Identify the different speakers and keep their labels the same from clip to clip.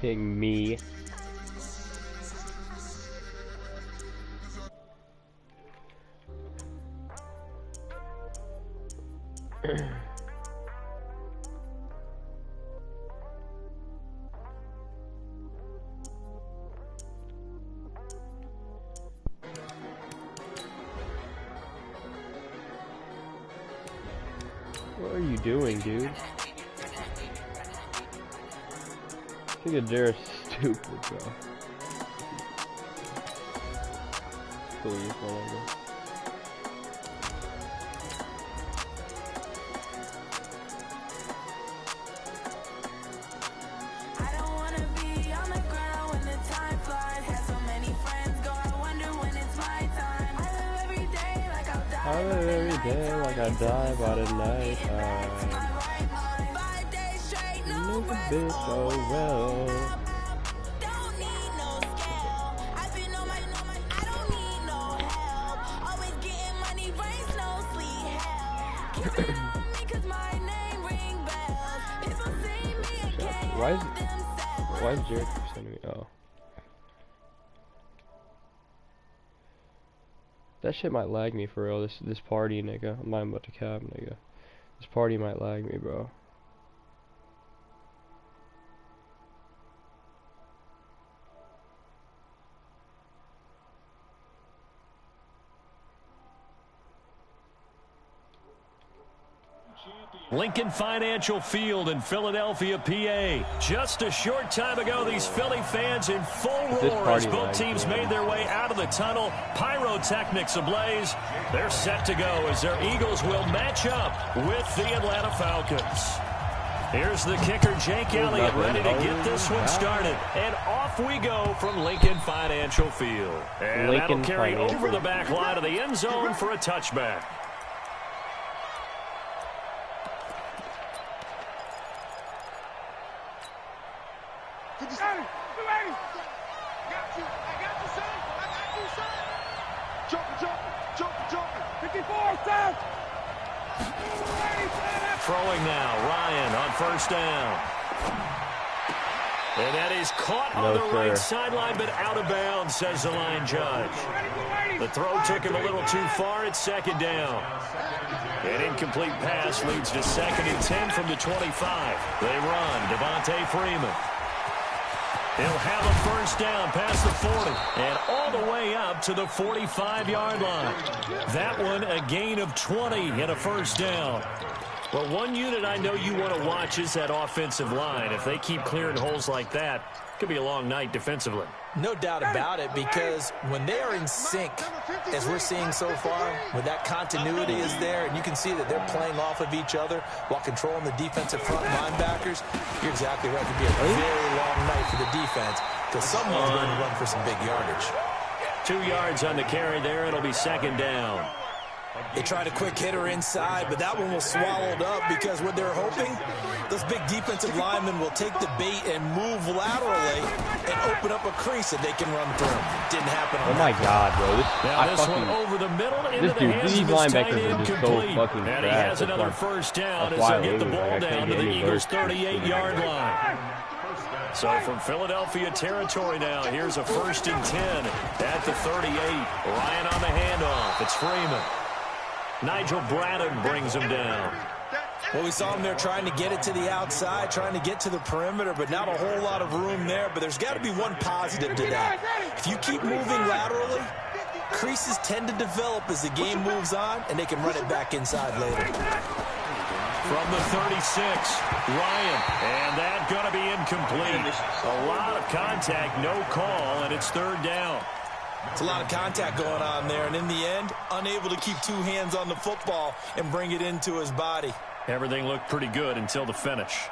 Speaker 1: King me. What are you doing, dude? I think they're stupid, bro. Please, whatever. I live every day like I die by the night time. Make a bitch so well. Why is Jared sending me? Oh. That shit might lag me for real. This party, nigga. I'm not about to cap, nigga. This party might lag me, bro.
Speaker 2: Lincoln Financial Field in Philadelphia, PA. Just a short time ago, these Philly fans in full roar as both teams made their way out of the tunnel. Pyrotechnics ablaze. They're set to go as their Eagles will match up with the Atlanta Falcons. Here's the kicker, Jake Elliott, ready to get this one started. And off we go from Lincoln Financial Field. And that'll carry over the back line of the end zone for a touchback. Throwing now, Ryan on first down. And that is caught on the right sideline, but out of bounds, says the line judge. The throw took him a little too far at second down. An incomplete pass leads to 2nd and 10 from the 25. They run, Devontae Freeman. He'll have a first down past the 40 and all the way up to the 45-yard line. That one a gain of 20 and a first down. Well, one unit I know you want to watch is that offensive line. If they keep clearing holes like that, it could be a long night defensively.
Speaker 3: No doubt about it, because when they are in sync, as we're seeing so far, when that continuity is there, and you can see that they're playing off of each other while controlling the defensive front linebackers, you're exactly right. It could be a very long night for the defense, because someone's going to run for some big yardage.
Speaker 2: 2 yards on the carry there. It'll be 2nd down.
Speaker 3: They tried a quick hitter inside, but that one was swallowed up because what they're hoping, those big defensive linemen will take the bait and move laterally and open up a crease that they can run through. Didn't happen.
Speaker 1: Oh my God, bro!
Speaker 2: This one over the middle into the hands
Speaker 1: these
Speaker 2: of his tight
Speaker 1: linebackers
Speaker 2: end,
Speaker 1: are just
Speaker 2: complete.
Speaker 1: so fucking
Speaker 2: And he has another first down as they get the ball down to the Eagles' 38-yard line. So from Philadelphia territory now, here's a 1st and 10 at the 38. Ryan on the handoff. It's Freeman. Nigel Bradham brings him down.
Speaker 3: Well, we saw him there trying to get it to the outside, trying to get to the perimeter, but not a whole lot of room there. But there's got to be one positive to that. If you keep moving laterally, creases tend to develop as the game moves on, and they can run it back inside later.
Speaker 2: From the 36, Ryan, and that's going to be incomplete. A lot of contact, no call, and it's 3rd down.
Speaker 3: It's a lot of contact going on there, and in the end, unable to keep 2 hands on the football and bring it into his body.
Speaker 2: Everything looked pretty good until the finish.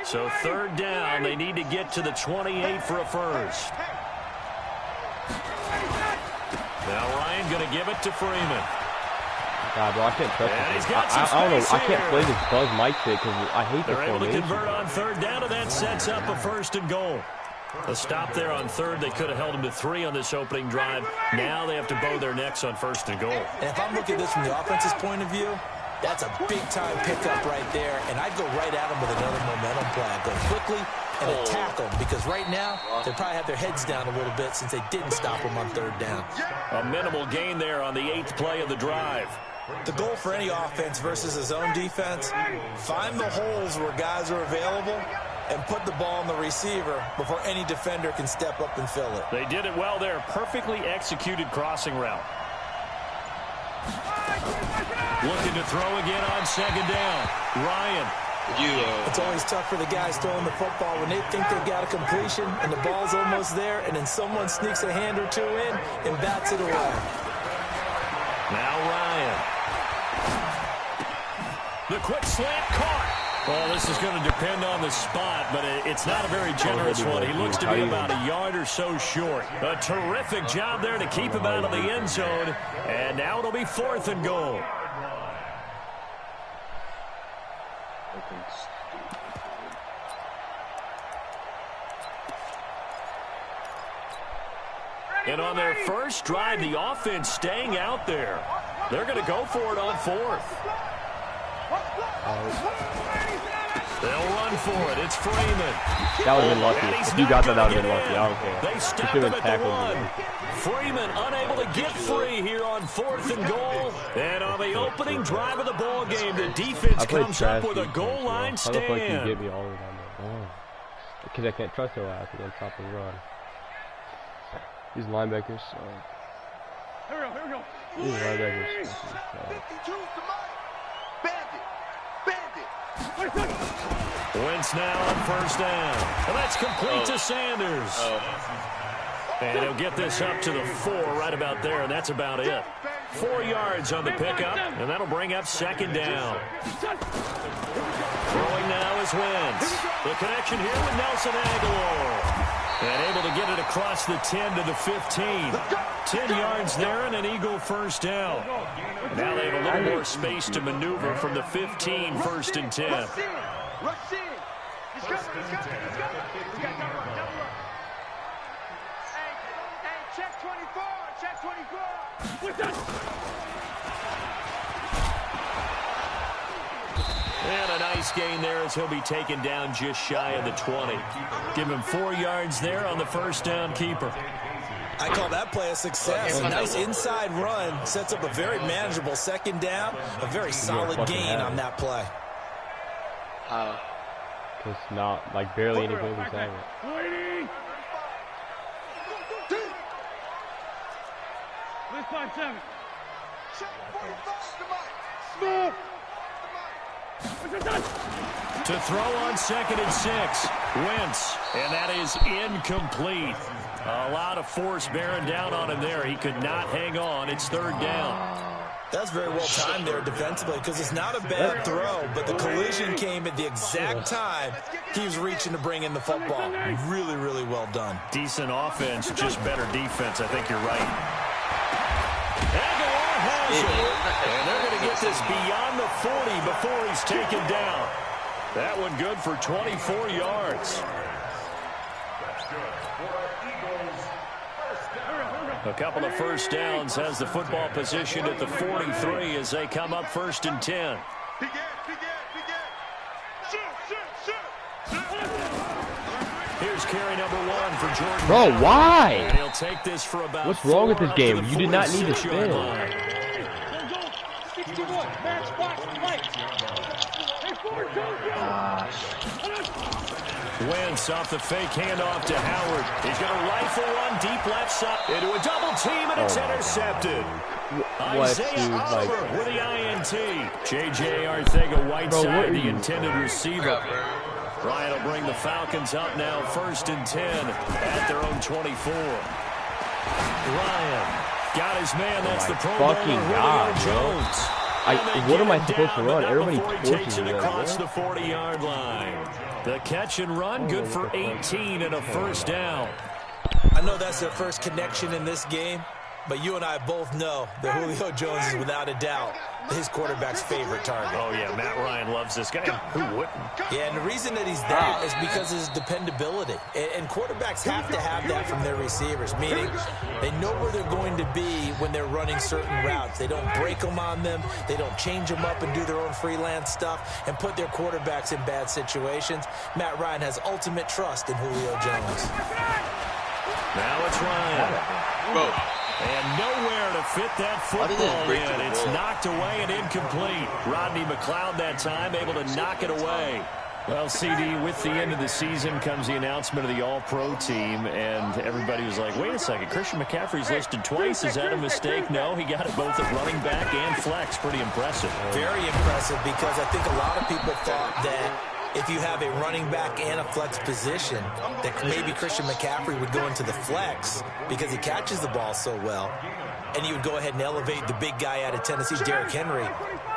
Speaker 2: So 3rd down, they need to get to the 28 for a first. Now Ryan going to give it to Freeman.
Speaker 1: God, bro, I can't trust this. I don't know. I can't play this buzz mic shit because I hate the formation.
Speaker 2: They're able to convert on 3rd down, and that sets up a 1st and goal. A stop there on 3rd. They could have held them to 3 on this opening drive. Now they have to bow their necks on 1st and goal.
Speaker 3: And if I'm looking at this from the offense's point of view, That's a big-time pickup right there, and I'd go right at him with another momentum play. I'd go quickly and attack them, because right now they probably have their heads down a little bit since they didn't stop him on third down.
Speaker 2: A minimal gain there on the 8th play of the drive.
Speaker 3: The goal for any offense versus a zone defense, find the holes where guys are available and put the ball on the receiver before any defender can step up and fill it.
Speaker 2: They did it well there. Perfectly executed crossing route. Looking to throw again on second down. Ryan.
Speaker 3: It's always tough for the guys throwing the football when they think they've got a completion and the ball's almost there, and then someone sneaks a hand or two in and bats it away.
Speaker 2: Now Ryan. The quick slant caught. Well, this is going to depend on the spot, but it's not a very generous one. He looks to be about a yard or so short. A terrific job there to keep him out of the end zone. And now it'll be 4th and goal. And on their first drive, the offense staying out there. They're going to go for it on 4th. They'll run for it. It's Freeman.
Speaker 1: That would have been lucky. If you got that, that would have been lucky. I don't care.
Speaker 2: They stopped him at the 1. Freeman unable to get free here on 4th and goal. And on the opening drive of the ball game, the defense comes up with a goal line stand.
Speaker 1: How the fuck you get me all the way down there? Because I can't trust their ass against top of the run. These linebackers.
Speaker 4: Here we go.
Speaker 1: These linebackers.
Speaker 2: Wentz now on first down. And that's complete to Sanders. And he'll get this up to the 4 right about there, and that's about it. 4 yards on the pickup, and that'll bring up second down. Throwing now is Wentz. The connection here with Nelson Aguilar. And able to get it across the 10 to the 15. 10 yards there and an Eagle first down. Now they have a little more space to maneuver from the 15, 1st and 10.
Speaker 4: Check 24, check 24.
Speaker 2: And a nice gain there as he'll be taken down just shy of the 20. Give him 4 yards there on the first down keeper.
Speaker 3: I call that play a success. A nice inside run sets up a very manageable second down. A very solid gain on that play.
Speaker 1: It's not, like, barely anything inside it.
Speaker 4: Let's 5-7.
Speaker 2: To throw on 2nd and 6. Wentz. And that is incomplete. A lot of force bearing down on him there. He could not hang on. It's 3rd down.
Speaker 3: That's very well timed there defensively, because it's not a bad throw, but the collision came at the exact time he was reaching to bring in the football. Really, really well done.
Speaker 2: Decent offense, just better defense. I think you're right. Aguilar has it. And they're going to get this beyond the 40 before he's taken down. That one good for 24 yards. A couple of first downs has the football position at the 43 as they come up 1st and 10. Here's carry number 1 for Jordan.
Speaker 1: Bro, why?
Speaker 2: And he'll take this for about
Speaker 1: What's wrong with this game? You did not need to spin.
Speaker 2: Wentz off the fake handoff to Howard. He's going to rifle one deep left side into a double team, and it's intercepted. Isaiah Oliver with the INT. J.J. Arcega-Whiteside, the intended receiver. Ryan will bring the Falcons up now, 1st and 10 at their own 24. Ryan got his man. That's the Pro Bowler Julio Jones.
Speaker 1: What am I supposed to run? Everybody
Speaker 2: takes it across the 40-yard line. The catch and run, good for 18 and a first down.
Speaker 3: I know that's their first connection in this game, but you and I both know that Julio Jones is without a doubt his quarterback's favorite target.
Speaker 2: Oh, yeah, Matt Ryan loves this guy. Who wouldn't?
Speaker 3: Yeah, and the reason that he's that is because of his dependability. And quarterbacks have to have that from their receivers, meaning they know where they're going to be when they're running certain routes. They don't break them on them. They don't change them up and do their own freelance stuff and put their quarterbacks in bad situations. Matt Ryan has ultimate trust in Julio Jones.
Speaker 2: Now it's Ryan.
Speaker 5: Bro.
Speaker 2: And nowhere to fit that football in. It's knocked away and incomplete. Rodney McLeod that time able to knock it away. Well, CD, with the end of the season comes the announcement of the All-Pro team, and everybody was like, wait a second, Christian McCaffrey's listed twice. Is that a mistake? No, he got it both at running back and flex. Pretty impressive.
Speaker 3: Very impressive, because I think a lot of people thought that if you have a running back and a flex position, that maybe Christian McCaffrey would go into the flex because he catches the ball so well, and you would go ahead and elevate the big guy out of Tennessee, Derrick Henry,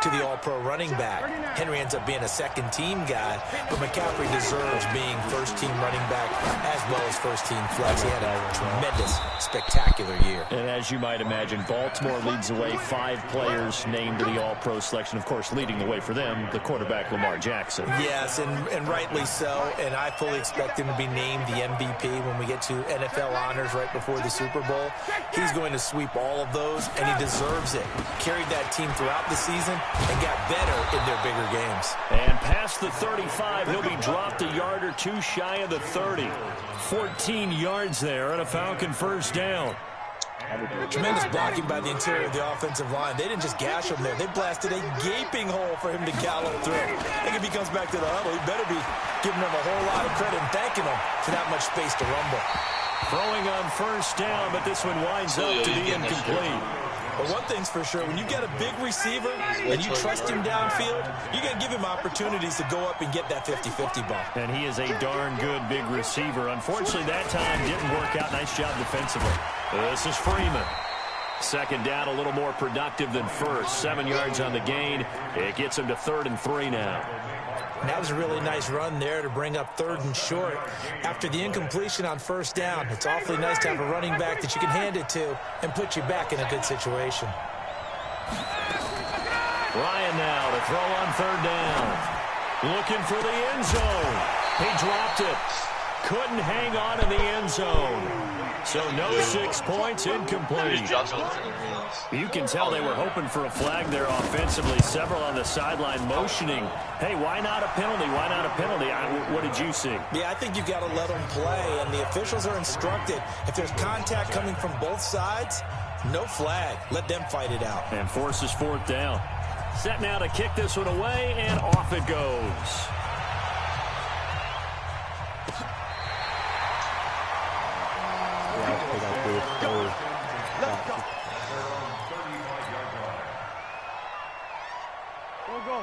Speaker 3: to the all-pro running back. Henry ends up being a second-team guy, but McCaffrey deserves being first-team running back as well as first-team flex. He had a tremendous, spectacular year.
Speaker 2: And as you might imagine, Baltimore leads the way. 5 players named to the all-pro selection. Of course, leading the way for them, the quarterback Lamar Jackson.
Speaker 3: Yes, and rightly so, and I fully expect him to be named the MVP when we get to NFL honors right before the Super Bowl. He's going to sweep all of those, and he deserves it. Carried that team throughout the season and got better in their bigger games.
Speaker 2: And past the 35, he'll be dropped a yard or two shy of the 30. 14 yards there and a Falcon first down.
Speaker 3: Tremendous blocking by the interior of the offensive line. They didn't just gash him there. They blasted a gaping hole for him to gallop through. I think if he comes back to the huddle, he better be giving them a whole lot of credit and thanking them for that much space to rumble.
Speaker 2: Throwing on first down, but this one winds up to be incomplete.
Speaker 3: But one thing's for sure, when you got a big receiver and you trust him downfield, you're going to give him opportunities to go up and get that 50-50 ball.
Speaker 2: And he is a darn good big receiver. Unfortunately, that time didn't work out. Nice job defensively. This is Freeman. Second down, a little more productive than first. 7 yards on the gain. It gets him to 3rd and 3 now.
Speaker 3: And that was a really nice run there to bring up 3rd and short. After the incompletion on first down, it's awfully nice to have a running back that you can hand it to and put you back in a good situation.
Speaker 2: Ryan now to throw on 3rd down. Looking for the end zone. He dropped it. Couldn't hang on in the end zone. So no 6 points, incomplete. You can tell they were hoping for a flag there offensively. Several on the sideline motioning. Hey, why not a penalty? Why not a penalty? What did you see?
Speaker 3: Yeah, I think you've got to let them play, and the officials are instructed. If there's contact coming from both sides, no flag. Let them fight it out.
Speaker 2: And forces 4th down. Set now to kick this one away, and off it goes.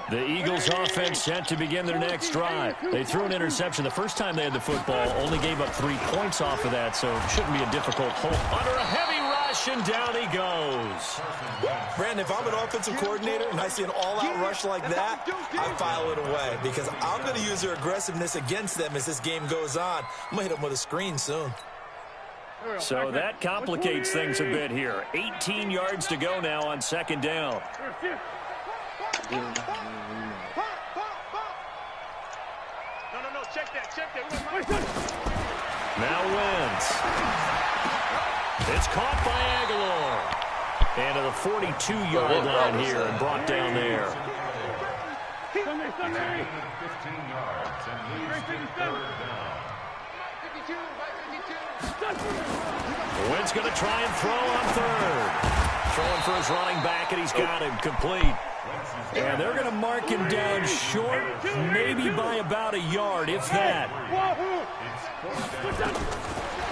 Speaker 2: The Eagles offense set to begin their next drive. They threw an interception the first time they had the football, only gave up 3 points off of that, so it shouldn't be a difficult hole. Under a heavy rush, and down he goes.
Speaker 3: Brandon, if I'm an offensive coordinator and I see an all-out rush like that, I file it away because I'm going to use their aggressiveness against them as this game goes on. I'm going to hit them with a screen soon.
Speaker 2: So that complicates things a bit here. 18 yards to go now on 2nd down.
Speaker 4: No, check that.
Speaker 2: Now Wentz. It's caught by Aguilar. And to the 42-yard line here and brought down there.
Speaker 4: 15 yards and leads to 3rd down.
Speaker 2: Wentz going to try and throw on 3rd. Throwing for his running back, and he's got him complete. And they're going to mark him down short, maybe by about a yard, if that.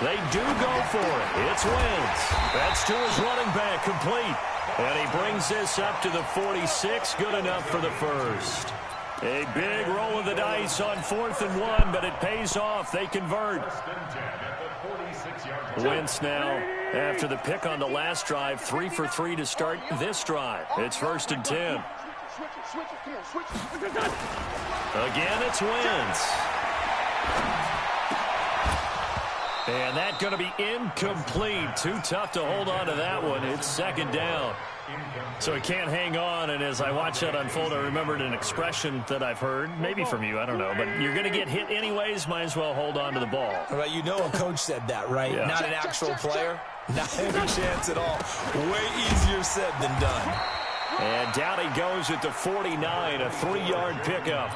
Speaker 2: They do go for it. It's Wentz. That's to his running back, complete. And he brings this up to the 46, good enough for the first. A big roll of the dice on 4th and 1, but it pays off. They convert. Wentz now, after the pick on the last drive, 3 for 3 to start this drive. It's 1st and 10. Again, it's Wentz. And that's going to be incomplete. Too tough to hold on to that one. It's second down. So he can't hang on, and as I watch that unfold, I remembered an expression that I've heard, maybe from you, I don't know, but you're going to get hit anyways, might as well hold on to the ball.
Speaker 3: Well, you know a coach said that, right?
Speaker 2: Yeah.
Speaker 3: Not an actual player. Not any chance at all. Way easier said than done.
Speaker 2: And down he goes at the 49, a 3-yard pickup.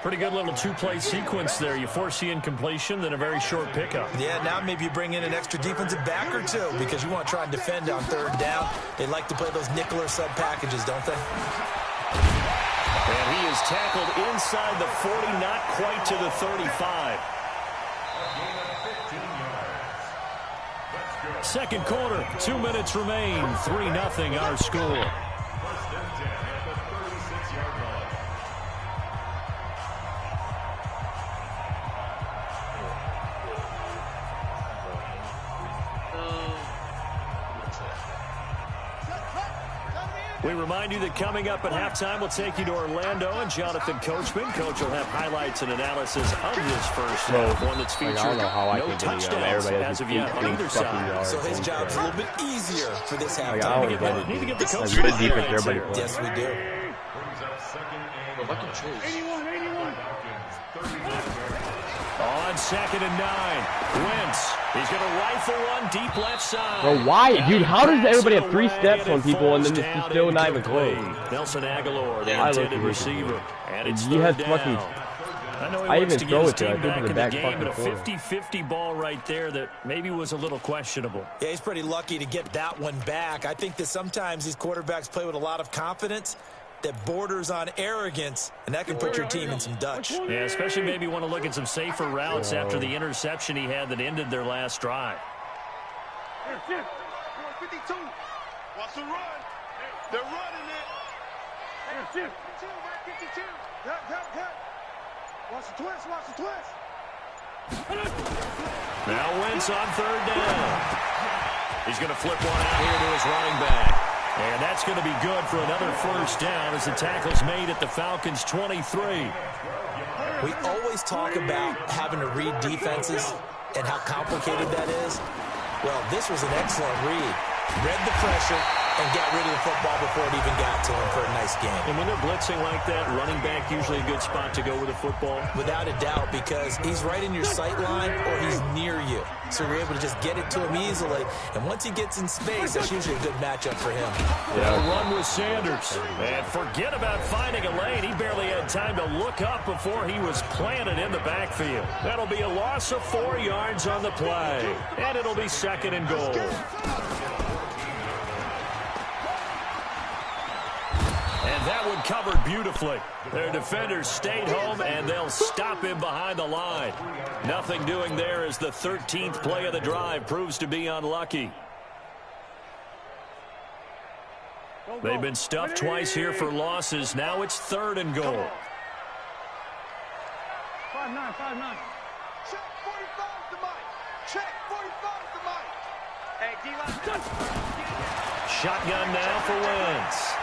Speaker 2: Pretty good little two-play sequence there. You force the incompletion, then a very short pickup.
Speaker 3: Yeah, now maybe you bring in an extra defensive back or two because you want to try and defend on third down. They like to play those nickel or sub packages, don't they?
Speaker 2: And he is tackled inside the 40, not quite to the 35. Second quarter, 2 minutes remain. 3-0 our score. We remind you that coming up at halftime, we'll take you to Orlando and Jonathan Coachman. Coach will have highlights and analysis of this first half, one that's featured
Speaker 1: I don't know how I
Speaker 2: no
Speaker 1: can
Speaker 2: touchdowns as of yet on either side.
Speaker 3: So his job's a little bit easier for this halftime.
Speaker 1: I don't get it.
Speaker 2: Need to get the coach
Speaker 1: Good defense,
Speaker 2: highlights
Speaker 1: everybody
Speaker 2: here.
Speaker 1: plays.
Speaker 3: Yes, we do.
Speaker 4: 81.
Speaker 2: On 2nd and 9, Wentz. He's going to rifle one deep left side.
Speaker 1: Bro, why? Dude, how does everybody have 3
Speaker 2: Pass
Speaker 1: steps
Speaker 2: away,
Speaker 1: on people and then
Speaker 2: it
Speaker 1: it's
Speaker 2: falls
Speaker 1: still not even
Speaker 2: incomplete.
Speaker 1: close?
Speaker 2: Nelson Aguilar, the
Speaker 1: I look
Speaker 2: intended
Speaker 1: at it.
Speaker 2: receiver. And it's
Speaker 1: You have
Speaker 2: third
Speaker 1: fucking-
Speaker 2: down. I know he
Speaker 1: I
Speaker 2: wants
Speaker 1: even
Speaker 2: to
Speaker 1: throw
Speaker 2: get his
Speaker 1: it to
Speaker 2: team
Speaker 1: I think
Speaker 2: back
Speaker 1: in the
Speaker 2: in the
Speaker 1: back
Speaker 2: game, but a
Speaker 1: fucking corner.
Speaker 2: 50-50 ball right there that maybe was a little questionable.
Speaker 3: Yeah, he's pretty lucky to get that one back. I think that sometimes these quarterbacks play with a lot of confidence that borders on arrogance, and that can put your team in some Dutch.
Speaker 2: Yeah, especially maybe want to look at some safer routes after the interception he had that ended their last drive.
Speaker 4: 52. Watch the run. They're running it. 52. Cut. Watch the twist.
Speaker 2: Now Wentz on third down. He's going to flip one out here to his running back. And that's going to be good for another first down as the tackle's made at the Falcons' 23.
Speaker 3: We always talk about having to read defenses and how complicated that is. Well, this was an excellent read. Read the pressure and got rid of the football before it even got to him for a nice game.
Speaker 2: And when they're blitzing like that, running back usually a good spot to go with the football.
Speaker 3: Without a doubt, because he's right in your sight line or he's near you. So you're able to just get it to him easily. And once he gets in space, that's usually a good matchup for him.
Speaker 2: Yeah, run with Sanders. And forget about finding a lane. He barely had time to look up before he was planted in the backfield. That'll be a loss of 4 yards on the play. And it'll be 2nd and goal. And that one covered beautifully. Their defenders stayed home, and they'll stop him behind the line. Nothing doing there as the 13th play of the drive proves to be unlucky. They've been stuffed twice here for losses. Now it's 3rd and goal.
Speaker 4: 5-9. Check 45 to Mike. Check 45 to Mike. Hey, D-line.
Speaker 2: Shotgun now for Wentz.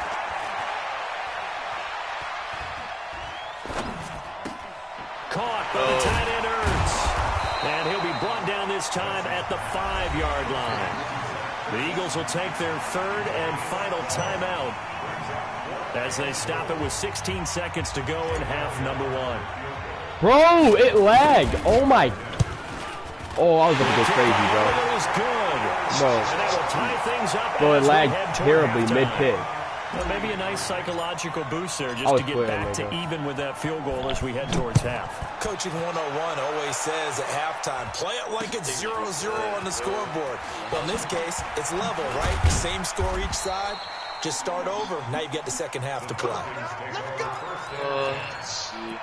Speaker 2: Caught by the tight end Ertz. And he'll be brought down this time at the 5-yard line. The Eagles will take their 3rd and final timeout as they stop it with 16 seconds to go in half number 1.
Speaker 1: Bro, it lagged. Oh my. Oh, I was looking go crazy, bro.
Speaker 2: That was good.
Speaker 1: Bro.
Speaker 2: And that will tie things up.
Speaker 1: Bro, it
Speaker 2: as we
Speaker 1: lagged
Speaker 2: head toward
Speaker 1: terribly
Speaker 2: halftime.
Speaker 1: mid-pick.
Speaker 2: Well, maybe a nice psychological boost there just
Speaker 1: was
Speaker 2: to get
Speaker 1: clear,
Speaker 2: back to
Speaker 1: maybe.
Speaker 2: even with that field goal as we head towards half.
Speaker 3: Coaching 101 always says at halftime, play it like it's 0-0 on the scoreboard. Well, in this case, it's level, right? Same score each side. Just start over. Now you've got the second half to play.
Speaker 5: Let's see.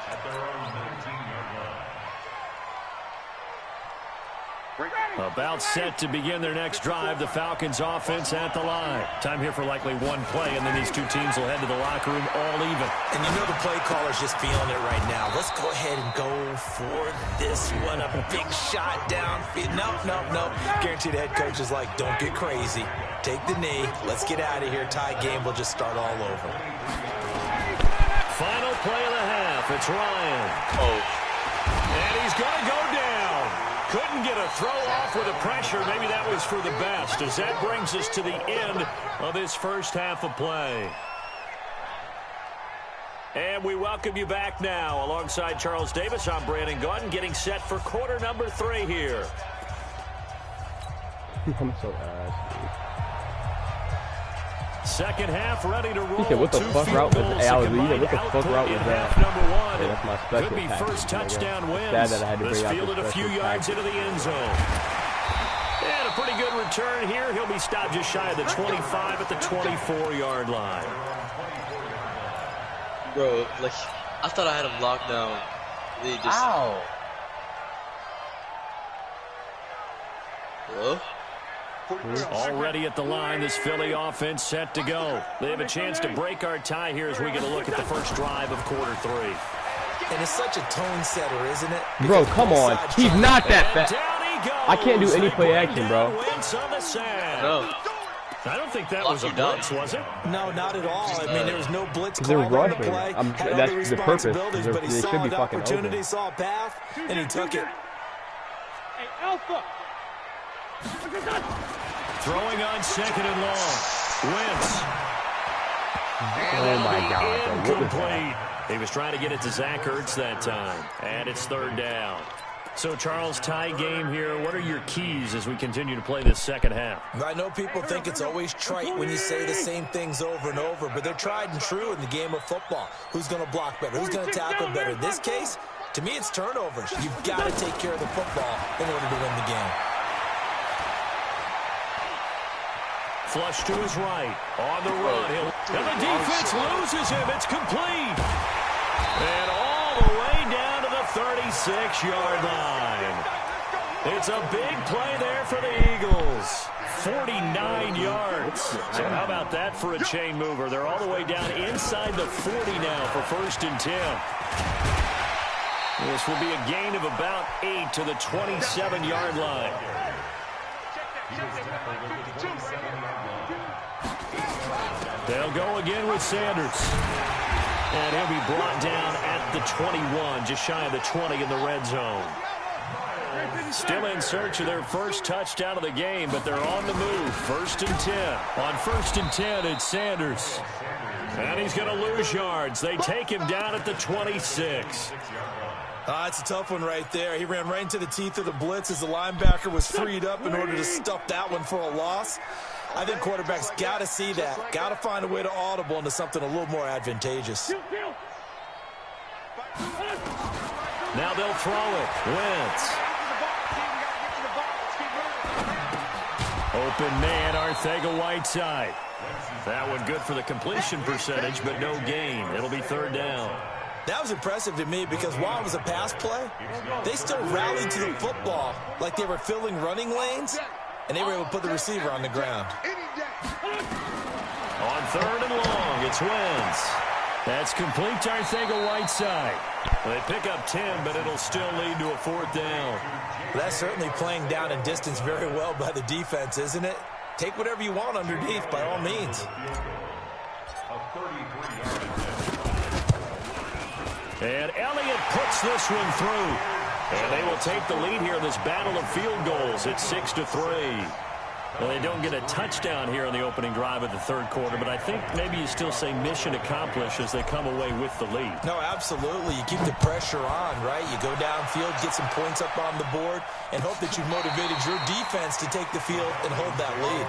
Speaker 2: About set to begin their next drive. The Falcons offense at the line. Time here for likely one play, and then these two teams will head to the locker room all even.
Speaker 3: And you know the play caller's just feeling it right now. Let's go ahead and go for this one. A big shot downfield. Nope. Guaranteed the head coach is like, don't get crazy. Take the knee. Let's get out of here. Tie game. We'll just start all over.
Speaker 2: Final play of the half. It's Ryan.
Speaker 5: Oh.
Speaker 2: And he's going to go down. Couldn't a throw off with the pressure. Maybe that was for the best, as that brings us to the end of this first half of play. And we welcome you back now. Alongside Charles Davis, I'm Brandon Gaudin, getting set for quarter number 3 here.
Speaker 1: I'm so ass, dude.
Speaker 2: Second half ready to roll.
Speaker 1: He said, what the fuck route was that? What the fuck route was that? Hey, that's my special
Speaker 2: Could be
Speaker 1: tactic,
Speaker 2: first touchdown wins.
Speaker 1: Sad that I had to
Speaker 2: This
Speaker 1: bring out
Speaker 2: fielded a few yards into the end zone. And a pretty good return here. He'll be stopped just shy of the 25 at the 24-yard line.
Speaker 5: Bro, like, I thought I had him locked down. They just...
Speaker 6: Ow!
Speaker 5: Hello?
Speaker 2: Already at the line, this Philly offense set to go. They have a chance to break our tie here as we get a look at the first drive of quarter 3.
Speaker 3: And it's such a tone setter, isn't it?
Speaker 1: Bro, come on. He's not that fast. I can't do any play action, bro.
Speaker 5: No.
Speaker 2: I don't think that was a blitz, was it?
Speaker 3: No, not at all. I mean, there was no blitz
Speaker 1: They're
Speaker 3: call on the
Speaker 1: rushing.
Speaker 3: play.
Speaker 1: That's the purpose.
Speaker 3: But he
Speaker 1: They
Speaker 3: saw
Speaker 1: should be
Speaker 3: an
Speaker 1: fucking
Speaker 3: opportunity,
Speaker 1: open.
Speaker 3: saw a path, and he took it.
Speaker 4: Hey, Alpha!
Speaker 2: Throwing on second and long. Wentz.
Speaker 1: Oh my God, bro. What was
Speaker 2: Incomplete.
Speaker 1: that?
Speaker 2: He was trying to get it to Zach Ertz that time. And it's third down. So, Charles, tie game here. What are your keys as we continue to play this second half?
Speaker 3: I know people think it's always trite when you say the same things over and over, but they're tried and true in the game of football. Who's going to block better? Who's going to tackle better? In this case, to me, it's turnovers. You've got to take care of the football in order to win the game.
Speaker 2: Flush to his right. On the run. And the defense loses him. It's complete. And all the way down to the 36-yard line. It's a big play there for the Eagles. 49 yards. So how about that for a chain mover? They're all the way down inside the 40 now for first and 10. This will be a gain of about 8 to the 27-yard line. They'll go again with Sanders. And he'll be brought down at the 21, just shy of the 20 in the red zone. Still in search of their first touchdown of the game, but they're on the move. First and 10. On first and 10, it's Sanders. And he's going to lose yards. They take him down at the 26.
Speaker 3: It's a tough one right there. He ran right into the teeth of the blitz as the linebacker was freed up in order to stuff that one for a loss. I think quarterbacks got to see that. Got to find a way to audible into something a little more advantageous.
Speaker 2: Now they'll throw it. Wentz. Open man, Arcega-Whiteside. That one good for the completion percentage, but no gain. It'll be third down.
Speaker 3: That was impressive to me because while it was a pass play, they still rallied to the football like they were filling running lanes, and they were able to put the receiver on the ground.
Speaker 2: On third and long, it's Wentz. That's complete to Arcega-Whiteside. They pick up 10, but it'll still lead to a fourth down.
Speaker 3: That's certainly playing down and distance very well by the defense, isn't it? Take whatever you want underneath, by all means.
Speaker 2: And Elliott puts this one through. And they will take the lead here in this battle of field goals. It's 6-3. Well, they don't get a touchdown here in the opening drive of the third quarter, but I think maybe you still say mission accomplished as they come away with the lead.
Speaker 3: No, absolutely. You keep the pressure on, right? You go downfield, get some points up on the board, and hope that you've motivated your defense to take the field and hold that lead.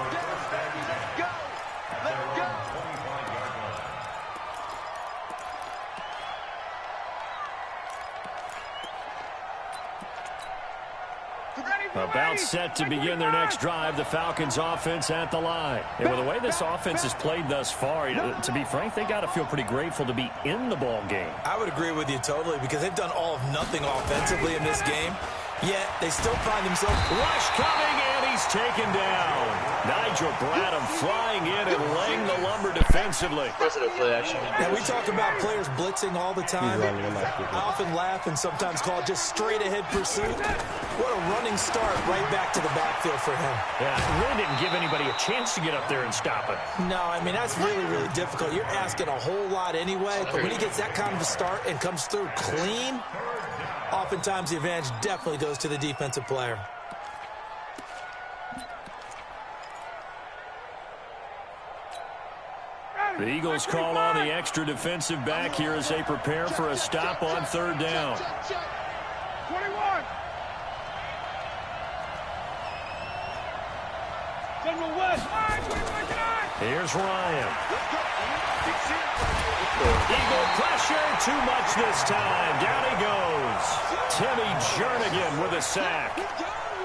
Speaker 2: About set to begin their next drive, the Falcons offense at the line. And with the way this offense has played thus far, to be frank, they got to feel pretty grateful to be in the ball game.
Speaker 3: I would agree with you totally because they've done all of nothing offensively in this game, yet they still find themselves...
Speaker 2: Rush coming, and he's taken down. Nigel Bradham flying in and laying the lumber defensively.
Speaker 5: Positive play action.
Speaker 3: Now, we talk about players blitzing all the time. I often laugh and sometimes call it just straight-ahead pursuit. What a running start right back to the backfield for him.
Speaker 2: Yeah, it really didn't give anybody a chance to get up there and stop it.
Speaker 3: No, I mean, that's really, really difficult. You're asking a whole lot anyway, but when he gets that kind of a start and comes through clean, oftentimes the advantage definitely goes to the defensive player.
Speaker 2: The Eagles call on the extra defensive back here as they prepare for a stop on third down.
Speaker 4: 21. General West.
Speaker 2: Here's Ryan. Eagle pressure, too much this time. Down he goes. Timmy Jernigan with a sack.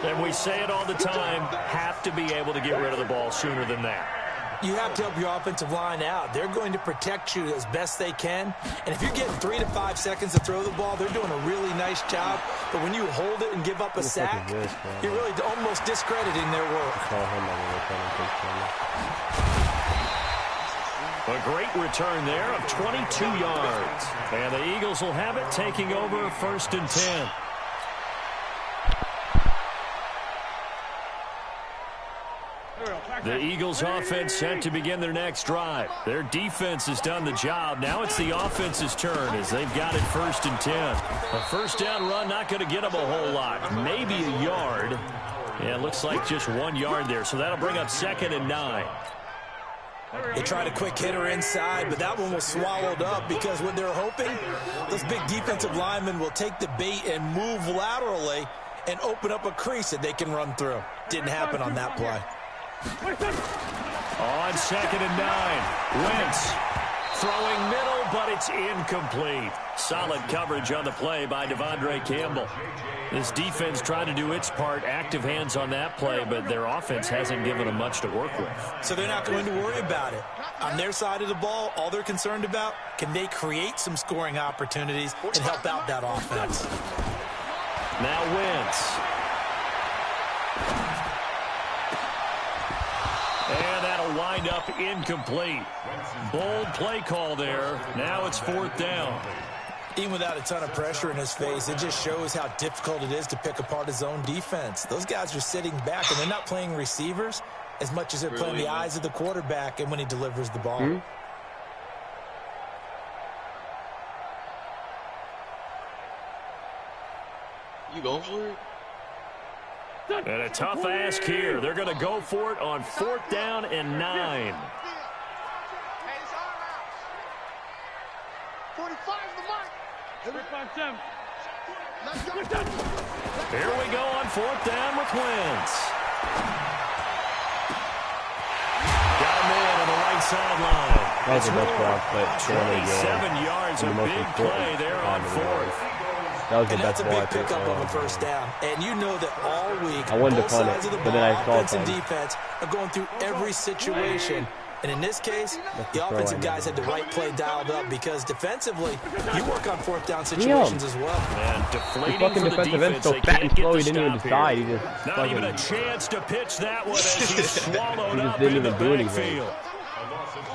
Speaker 2: And we say it all the time, have to be able to get rid of the ball sooner than that.
Speaker 3: You have to help your offensive line out. They're going to protect you as best they can. And if you're getting 3 to 5 seconds to throw the ball, they're doing a really nice job. But when you hold it and give up a sack, you're really almost discrediting their work.
Speaker 2: A great return there of 22 yards. And the Eagles will have it, taking over 1st and 10. The Eagles offense set to begin their next drive. Their defense has done the job. Now it's the offense's turn as they've got it 1st and 10. A first down run not going to get them a whole lot. Maybe a yard. Yeah, it looks like just 1 yard there. So that'll bring up 2nd and 9.
Speaker 3: They tried a quick hitter inside, but that one was swallowed up because what they're hoping, those big defensive linemen will take the bait and move laterally and open up a crease that they can run through. Didn't happen on that play.
Speaker 2: On 2nd and 9, Wentz throwing middle, but it's incomplete. Solid coverage on the play by Devondre Campbell. This defense trying to do its part, active hands on that play, but their offense hasn't given them much to work with.
Speaker 3: So they're not going to worry about it. On their side of the ball, all they're concerned about, can they create some scoring opportunities and help out that offense?
Speaker 2: Now Wentz. And that'll wind up incomplete. Bold play call there. Now it's 4th down.
Speaker 3: Even without a ton of pressure in his face, it just shows how difficult it is to pick apart his own defense. Those guys are sitting back, and they're not playing receivers as much as they're playing the eyes of the quarterback and when he delivers the ball.
Speaker 5: You going for it?
Speaker 2: And a tough ask here. They're going to go for it on 4th down and 9.
Speaker 4: 45 the mark.
Speaker 2: Here we go on 4th down with Wentz. Got him in on the right sideline.
Speaker 1: That was the best block play.
Speaker 2: 27 yards, a big play there on 4th.
Speaker 1: That was the
Speaker 3: And
Speaker 1: best
Speaker 3: that's a
Speaker 1: ball
Speaker 3: big pickup of a first down. And you know that all week,
Speaker 1: I wanted to
Speaker 3: both
Speaker 1: punt
Speaker 3: sides
Speaker 1: it,
Speaker 3: of the
Speaker 1: but
Speaker 3: ball,
Speaker 1: then I saw
Speaker 3: offense and
Speaker 1: it.
Speaker 3: defense, are going through every situation. And in this case, the offensive guys had the right play dialed up because defensively, you work on 4th down situations as well.
Speaker 2: And deflating
Speaker 1: fucking
Speaker 2: for the
Speaker 1: defensive end
Speaker 2: defense.
Speaker 1: so
Speaker 2: They
Speaker 1: fat
Speaker 2: can't
Speaker 1: and
Speaker 2: get
Speaker 1: slow,
Speaker 2: the
Speaker 1: he didn't even
Speaker 2: stop
Speaker 1: decide.
Speaker 2: here.
Speaker 1: He just
Speaker 2: Not
Speaker 1: fucking
Speaker 2: even a chance to pitch that one as he's swallowed
Speaker 1: He just
Speaker 2: up
Speaker 1: didn't
Speaker 2: in the
Speaker 1: even do anything.
Speaker 2: backfield.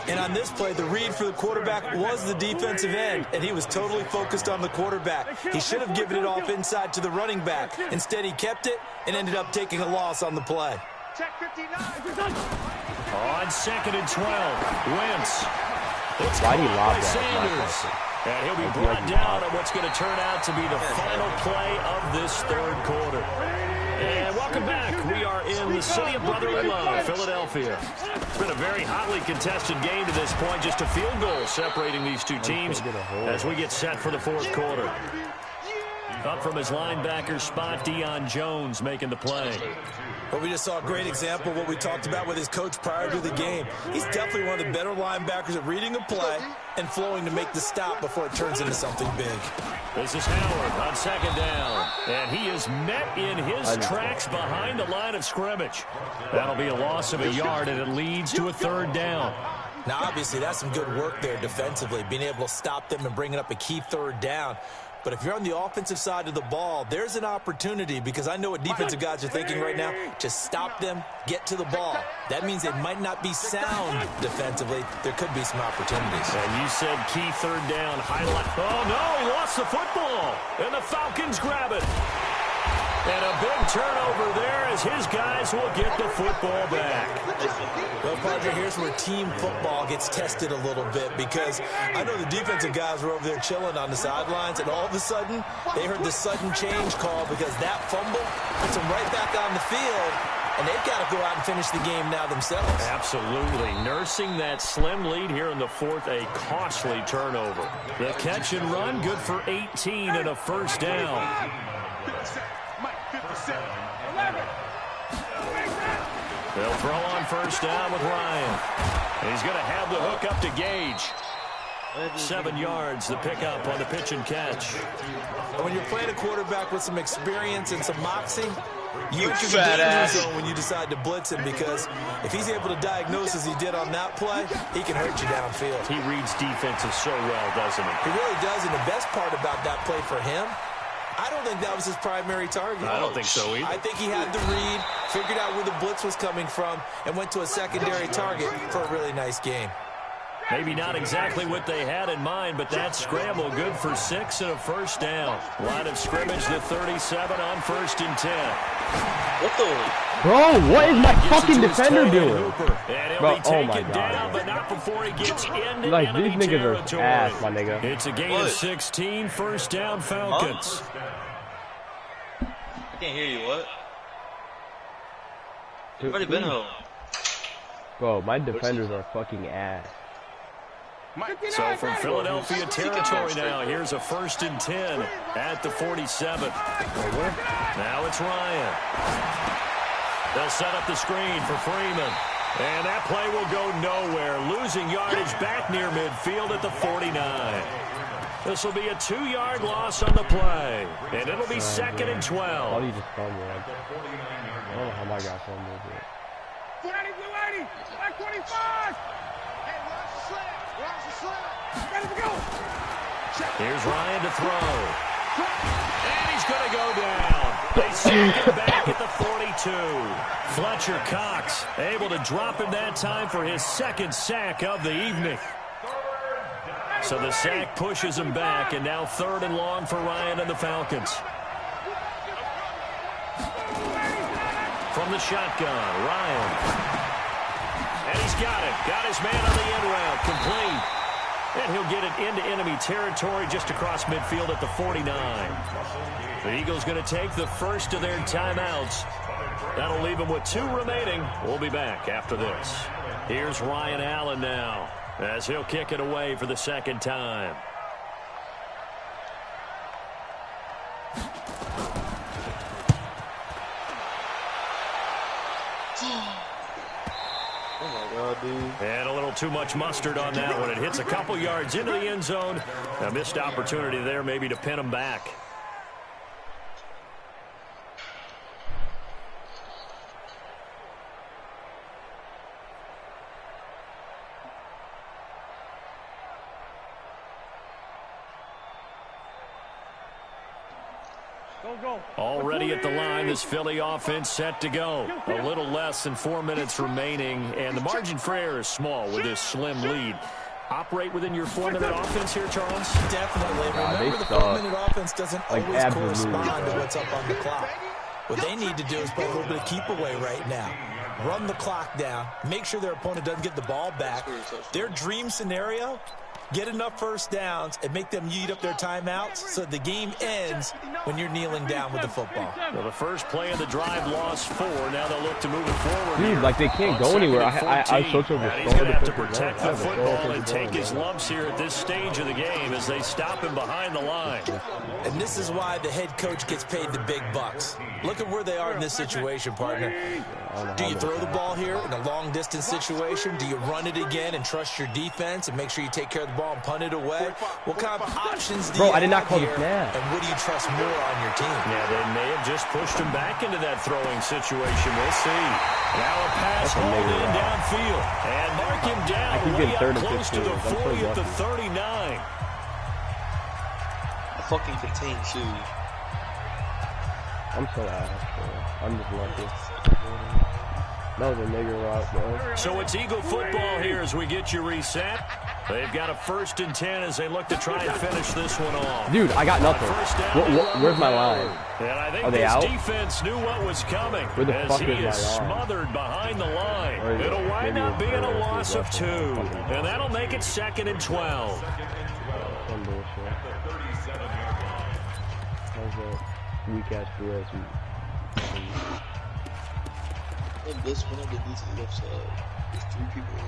Speaker 3: And on this play, the read for the quarterback was the defensive end, and he was totally focused on the quarterback. He should have given it off inside to the running back. Instead, he kept it and ended up taking a loss on the play.
Speaker 4: Check 59.
Speaker 2: On 2nd and 12, Wentz. It's
Speaker 1: Why do you lob
Speaker 2: by
Speaker 1: that?
Speaker 2: Sanders. And he'll be brought down on what's going to turn out to be the final play of this 3rd quarter. And welcome back. We are in the city of brotherly love, Philadelphia. It's been a very hotly contested game to this point. Just a field goal separating these two teams as we get set for the 4th quarter. Up from his linebacker spot, Deion Jones making the play.
Speaker 3: But we just saw a great example of what we talked about with his coach prior to the game. He's definitely one of the better linebackers at reading a play and flowing to make the stop before it turns into something big.
Speaker 2: This is Howard on 2nd down. And he is met in his tracks behind the line of scrimmage. That'll be a loss of a yard, and it leads to a 3rd down.
Speaker 3: Now, obviously, that's some good work there defensively, being able to stop them and bringing up a key 3rd down. But if you're on the offensive side of the ball, there's an opportunity because I know what defensive guys are thinking right now. Just stop them, get to the ball. That means they might not be sound defensively. There could be some opportunities.
Speaker 2: And you said key 3rd down highlight. Oh, no, he lost the football. And the Falcons grab it. And a big turnover there as his guys will get the football back.
Speaker 3: Well, Padre, here's where team football gets tested a little bit because I know the defensive guys were over there chilling on the sidelines, and all of a sudden, they heard the sudden change call because that fumble puts them right back on the field, and they've got to go out and finish the game now themselves.
Speaker 2: Absolutely. Nursing that slim lead here in the fourth, a costly turnover. The catch and run, good for 18 and a first down. They'll throw on first down with Ryan. He's going to have the hook up to Gage. 7 yards, the pickup on the pitch and catch.
Speaker 3: And when you're playing a quarterback with some experience and some moxie, you enter the danger zone when you decide to blitz him, because if he's able to diagnose as he did on that play, he can hurt you downfield.
Speaker 2: He reads defenses so well, doesn't he?
Speaker 3: He really does, and the best part about that play for him, I don't think that was his primary target.
Speaker 2: I don't think so either.
Speaker 3: I think he had the read, figured out where the blitz was coming from, and went to a secondary target for a really nice game.
Speaker 2: Maybe not exactly what they had in mind, but that scramble good for 6 and a first down. Line of scrimmage, the 37 on 1st and 10.
Speaker 5: What the?
Speaker 1: Bro, what is my fucking defender doing?
Speaker 2: Bro,
Speaker 1: oh my God.
Speaker 2: Down, but not before he gets into
Speaker 1: like, these
Speaker 2: enemy
Speaker 1: niggas
Speaker 2: territory.
Speaker 1: are ass, my nigga.
Speaker 2: It's a gain of 16, first down Falcons.
Speaker 5: I can't hear you, what? You've already been home.
Speaker 1: Bro, my defenders are fucking ass.
Speaker 2: So from Philadelphia territory now, here's a 1st and 10 at the 47. Now it's Ryan. They'll set up the screen for Freeman. And that play will go nowhere. Losing yardage back near midfield at the 49. This will be a 2-yard loss on the play. And it'll be 2nd and 12.
Speaker 1: How do you just fumble? I don't know how my guy fumbled it.
Speaker 4: 280, 280, back 25.
Speaker 2: Here's Ryan to throw. And he's going to go down. They sack him back at the 42. Fletcher Cox able to drop him that time for his 2nd sack of the evening. So the sack pushes him back, and now 3rd and long for Ryan and the Falcons. From the shotgun, Ryan. And he's got it. Got his man on the end route. Complete. And he'll get it into enemy territory just across midfield at the 49. The Eagles going to take the first of their timeouts. That'll leave them with 2 remaining. We'll be back after this. Here's Ryan Allen now, as he'll kick it away for the 2nd time. And a little too much mustard on that one. It hits a couple yards into the end zone. A missed opportunity there maybe to pin him back. Already at the line, this Philly offense set to go. A little less than 4 minutes remaining, and the margin for error is small with this slim lead. Operate within your 4-minute offense here, Charles?
Speaker 3: Definitely. Remember, the 4-minute offense doesn't always correspond to what's up on the clock. What they need to do is play a little bit of keep away right now. Run the clock down. Make sure their opponent doesn't get the ball back. Their dream scenario, get enough first downs and make them eat up their timeouts so the game ends when you're kneeling down with the football.
Speaker 2: Well, the first play of the drive lost 4. Now they'll look to move it forward.
Speaker 1: Dude, like they can't go anywhere. I switch over.
Speaker 2: He's going to have to protect the football and take his lumps here at this stage of the game as they stop him behind the line.
Speaker 3: And this is why the head coach gets paid the big bucks. Look at where they are in this situation, partner. Do you throw the ball here in a long-distance situation? Do you run it again and trust your defense and make sure you take care of the ball and punt it away? What kind of options do you
Speaker 1: I did not
Speaker 3: have
Speaker 1: call the
Speaker 3: here?
Speaker 1: snap.
Speaker 3: And what do you trust more on your team?
Speaker 2: Yeah, they may have just pushed him back into that throwing situation. We'll see. Now a pass hauled in downfield. And mark him down way up close to the 40 at the 39.
Speaker 5: I fucking contain too.
Speaker 1: I'm so ass, bro. I'm just lucky. That was a nigger route, bro.
Speaker 2: So it's Eagle football here as we get you reset. They've got a 1st and 10 as they look to try and finish this one off.
Speaker 1: Dude, I got nothing. Where's my line?
Speaker 2: And I think
Speaker 1: Are they
Speaker 2: this
Speaker 1: out?
Speaker 2: defense knew what was coming.
Speaker 1: Where the
Speaker 2: as
Speaker 1: fuck
Speaker 2: he
Speaker 1: is my
Speaker 2: is
Speaker 1: line?
Speaker 2: smothered behind the line.
Speaker 1: It'll
Speaker 2: wind up being a loss of 2. And that'll make it 2nd and 12.
Speaker 1: Some bullshit. How's that weak-ass dress?
Speaker 5: And this one, I did this to the left side. There's 3 people in.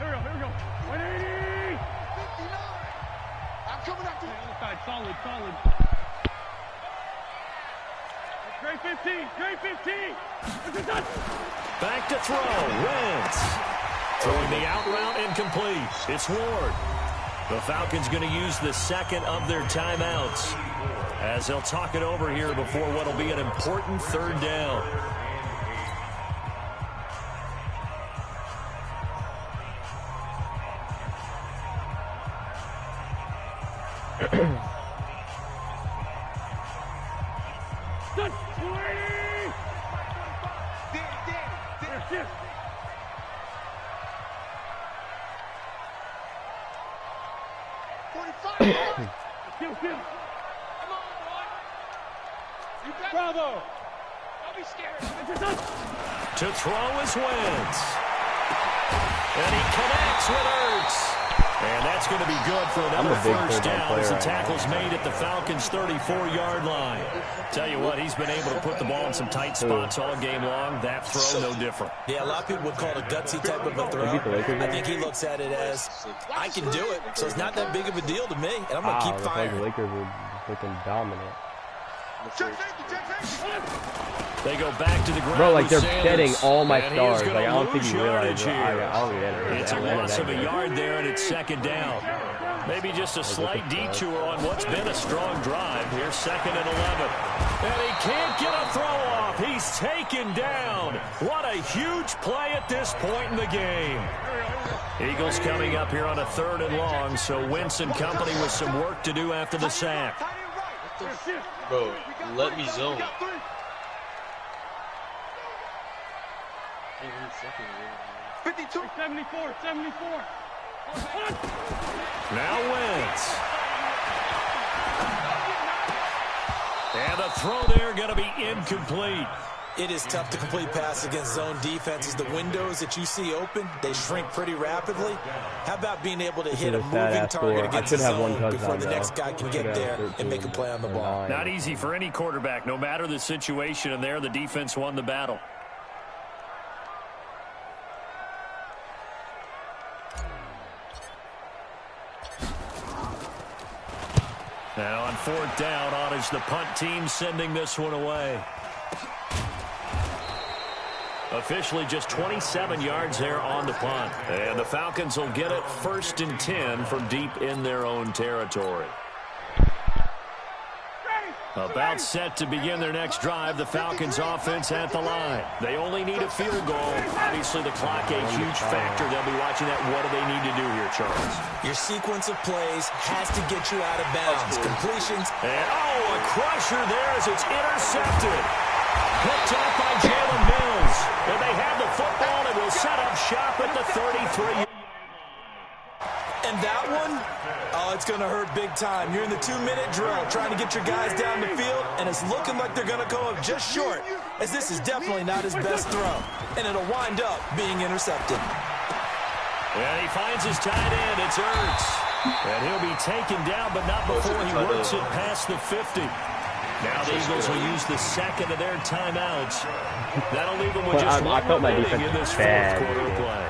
Speaker 4: Here we go. 180! 59! I'm coming up to the other side. Solid. Great 15!
Speaker 2: Back to throw. Wentz. Throwing the out route incomplete. It's Ward. The Falcons going to use the second of their timeouts as they'll talk it over here before what will be an important third down.
Speaker 4: Bravo! Don't be scared.
Speaker 2: To throw is Wentz. And he connects with Ertz. And that's going to be good for another first down as the tackle's made at the Falcons' 34-yard line. Tell you what, he's been able to put the ball in some tight spots all game long. That throw, no different.
Speaker 3: Yeah, a lot of people would call it a gutsy type of a throw. I think he looks at it as, I can do it, so it's not that big of a deal to me, and I'm going to keep firing.
Speaker 1: The Lakers are freaking dominant.
Speaker 2: They go back to the ground.
Speaker 1: Bro, like they're
Speaker 2: Sanders,
Speaker 1: betting all my
Speaker 2: and
Speaker 1: stars. Like I don't think you realize
Speaker 2: here.
Speaker 1: it.
Speaker 2: It's a loss of a yard there, and it's second down. Maybe just a slight detour on what's been a strong drive. Here's 2nd and 11. And he can't get a throw off. He's taken down. What a huge play at this point in the game. Eagles coming up here on a 3rd and long, so Wentz and company with some work to do after the sack.
Speaker 5: Bro, let me zone.
Speaker 4: 52, 74.
Speaker 2: Now Wentz. And the throw there going to be incomplete.
Speaker 3: It is tough to complete passes against zone defenses. The windows that you see open, they shrink pretty rapidly. How about being able to hit a moving target against the zone before the next guy can get there and make a play on the ball?
Speaker 2: Not easy for any quarterback, no matter the situation, and there the defense won the battle. Now on 4th down, is the punt team sending this one away. Officially just 27 yards there on the punt. And the Falcons will get it 1st and 10 from deep in their own territory. About set to begin their next drive, the Falcons offense at the line. They only need a field goal. Obviously, the clock a huge factor. They'll be watching that. What do they need to do here, Charles?
Speaker 3: Your sequence of plays has to get you out of bounds. Completions.
Speaker 2: And, a crusher there as it's intercepted. Picked up by Jalen Mills. And they have the football and will set up shop at the 33.
Speaker 3: And that one, it's going to hurt big time. You're in the 2-minute drill trying to get your guys down the field, and it's looking like they're going to go up just short, as this is definitely not his best throw. And it'll wind up being intercepted.
Speaker 2: And he finds his tight end. It's Ertz. And he'll be taken down, but not before he works it past the 50. Now the Eagles will use the 2nd of their timeouts. That'll leave them with just one remaining in this 4th quarter of play.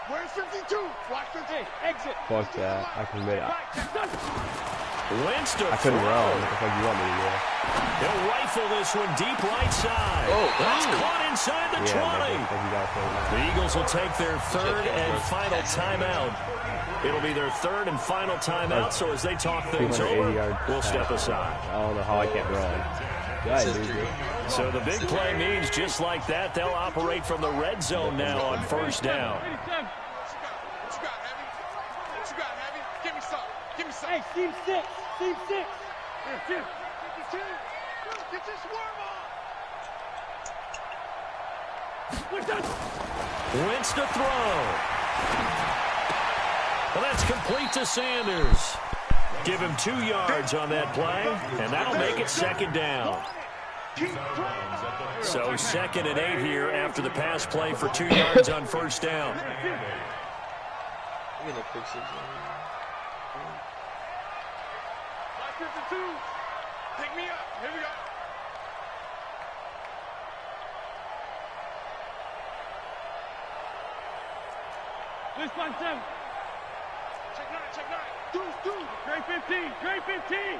Speaker 4: Where's 52? Watch 58. Exit.
Speaker 1: Fuck that. I can admit it.
Speaker 2: Wentz to
Speaker 1: I couldn't run. What the fuck you want me to do?
Speaker 2: He'll rifle this one deep right side. That's caught inside the 20. The Eagles will take their 3rd and final timeout. It'll be their 3rd and final timeout, so as they talk things over, we'll step aside.
Speaker 1: I don't know how I can't run.
Speaker 2: So the big play means just like that, they'll operate from the red zone now on 1st down.
Speaker 4: What you got, Heavy? What you got, Heavy? Give me some. Give me some. Hey, Team 6. Team 6. Here, 52. Get your swarm on.
Speaker 2: Wentz to throw. Well, that's complete to Sanders. Give him 2 yards on that play, and that'll make it 2nd down. So 2nd and 8 here after the pass play for 2 yards on 1st down.
Speaker 4: 52. Pick me up. Here we go. This one, 7. Check 9, check 9. Deuce. Grade 15, grade 15.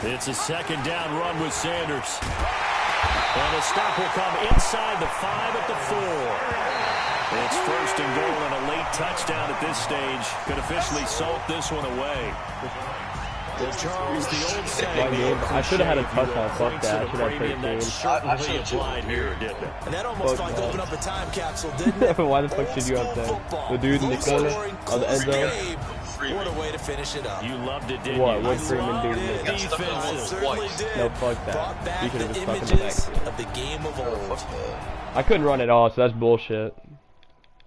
Speaker 2: It's a second down run with Sanders. And a stop will come inside the 5 at the 4. It's first and goal and a late touchdown at this stage. Could officially salt this one away. Well, Charles, the old saying,
Speaker 1: I should have had a touchdown. Fuck that. I should have
Speaker 2: premium that
Speaker 1: 13.
Speaker 2: certainly applied here, didn't it?
Speaker 3: And that almost like opened up a time capsule, didn't it?
Speaker 1: Why the fuck should you have that? The dude in the corner of the end zone?
Speaker 3: What a way to finish it up.
Speaker 2: You loved it, didn't
Speaker 1: What?
Speaker 2: you?
Speaker 1: What Freeman do?
Speaker 3: Defense certainly did.
Speaker 1: No, fuck that.
Speaker 3: Brought back
Speaker 1: You
Speaker 3: the
Speaker 1: could have just stuck in the
Speaker 3: images
Speaker 1: backfield.
Speaker 3: of the game of old.
Speaker 1: I couldn't run at all, so that's bullshit.